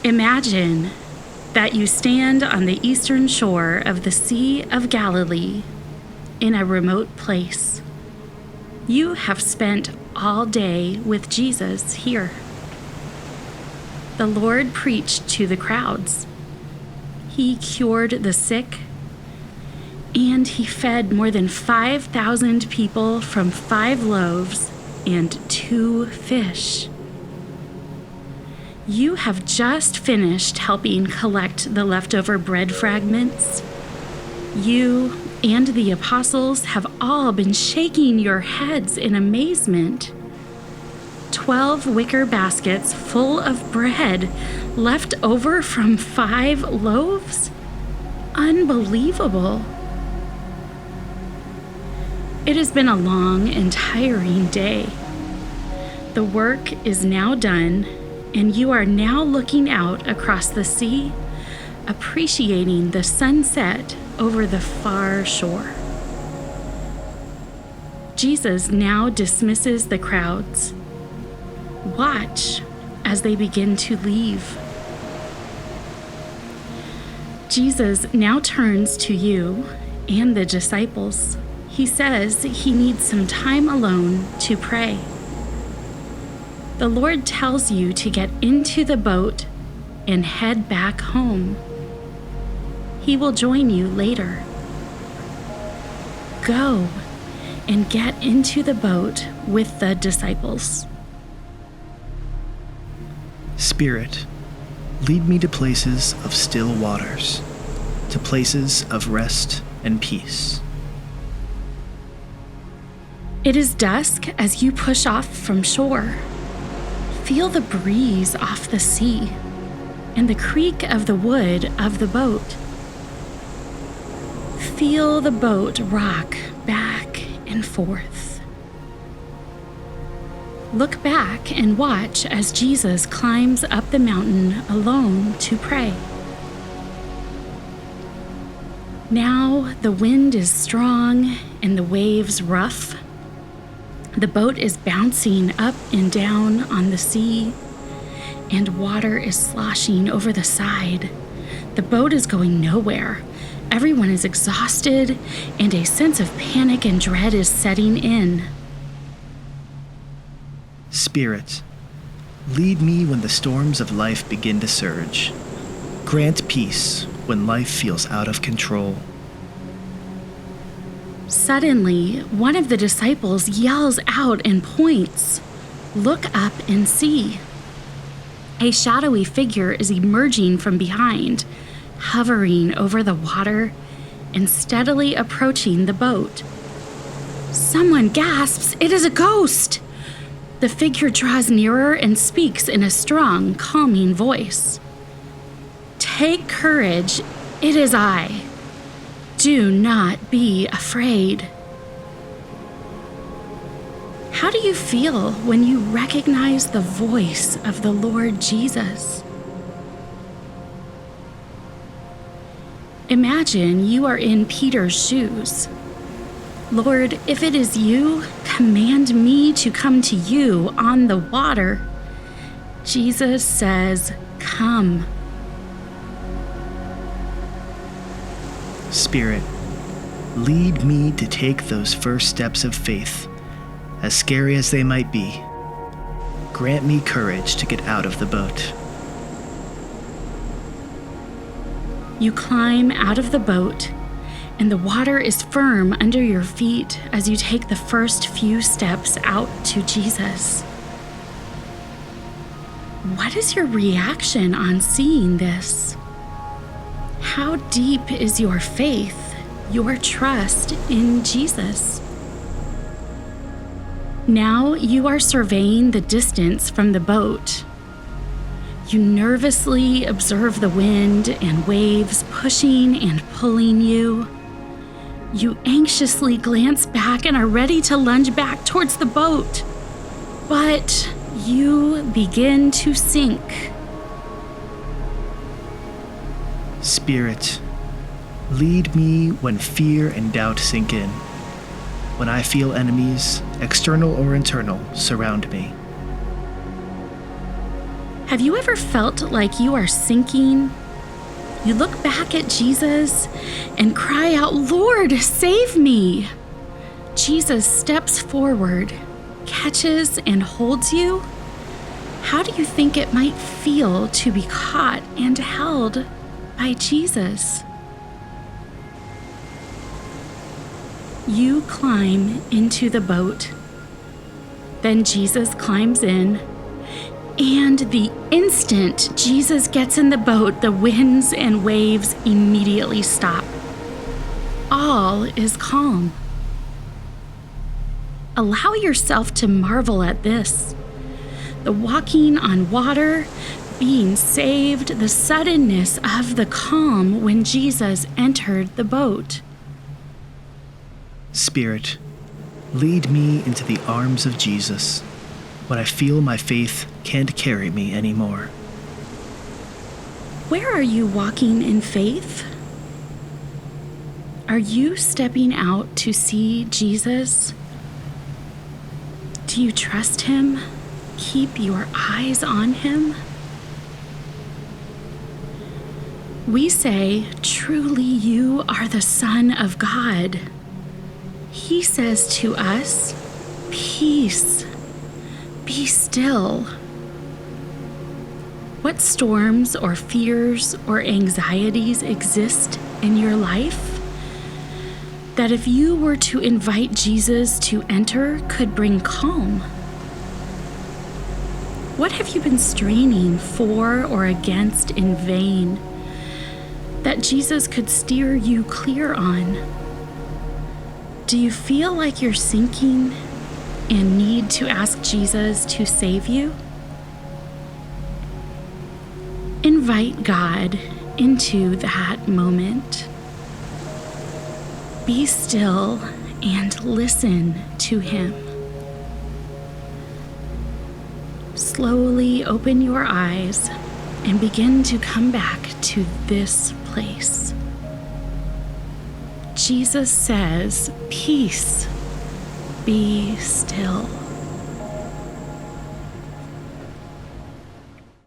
Imagine that you stand on the eastern shore of the Sea of Galilee in a remote place. You have spent all day with Jesus here. The Lord preached to the crowds. He cured the sick, and he fed more than 5,000 people from 5 loaves and 2 fish. You have just finished helping collect the leftover bread fragments. You and the apostles have all been shaking your heads in amazement. 12 wicker baskets full of bread left over from 5 loaves? Unbelievable. It has been a long and tiring day. The work is now done, and you are now looking out across the sea, appreciating the sunset over the far shore. Jesus now dismisses the crowds. Watch as they begin to leave. Jesus now turns to you and the disciples. He says he needs some time alone to pray. The Lord tells you to get into the boat and head back home. He will join you later. Go and get into the boat with the disciples. Spirit, lead me to places of still waters, to places of rest and peace. It is dusk as you push off from shore. Feel the breeze off the sea and the creak of the wood of the boat. Feel the boat rock back and forth. Look back and watch as Jesus climbs up the mountain alone to pray. Now the wind is strong and the waves rough. The boat is bouncing up and down on the sea, and water is sloshing over the side. The boat is going nowhere. Everyone is exhausted, and a sense of panic and dread is setting in. Spirit, lead me when the storms of life begin to surge. Grant peace when life feels out of control. Suddenly, one of the disciples yells out and points. Look up and see. A shadowy figure is emerging from behind, hovering over the water and steadily approaching the boat. Someone gasps, "It is a ghost!" The figure draws nearer and speaks in a strong, calming voice. "Take courage, it is I. Do not be afraid." How do you feel when you recognize the voice of the Lord Jesus? Imagine you are in Peter's shoes. "Lord, if it is you, command me to come to you on the water." Jesus says, "Come." Spirit, lead me to take those first steps of faith, as scary as they might be. Grant me courage to get out of the boat. You climb out of the boat, and the water is firm under your feet as you take the first few steps out to Jesus. What is your reaction on seeing this? How deep is your faith, your trust in Jesus? Now you are surveying the distance from the boat. You nervously observe the wind and waves pushing and pulling you. You anxiously glance back and are ready to lunge back towards the boat. But you begin to sink. Spirit, lead me when fear and doubt sink in, when I feel enemies, external or internal, surround me. Have you ever felt like you are sinking? You look back at Jesus and cry out, "Lord, save me!" Jesus steps forward, catches and holds you. How do you think it might feel to be caught and held by Jesus? You climb into the boat. Then Jesus climbs in. And the instant Jesus gets in the boat, the winds and waves immediately stop. All is calm. Allow yourself to marvel at this. The walking on water, being saved, the suddenness of the calm when Jesus entered the boat. Spirit, lead me into the arms of Jesus when I feel my faith can't carry me anymore. Where are you walking in faith? Are you stepping out to see Jesus? Do you trust him? Keep your eyes on him? We say, "Truly you are the Son of God." He says to us, "Peace, be still." What storms or fears or anxieties exist in your life that if you were to invite Jesus to enter could bring calm? What have you been straining for or against in vain that Jesus could steer you clear on? Do you feel like you're sinking and need to ask Jesus to save you? Invite God into that moment. Be still and listen to him. Slowly open your eyes and begin to come back to this place. Jesus says, "Peace, be still."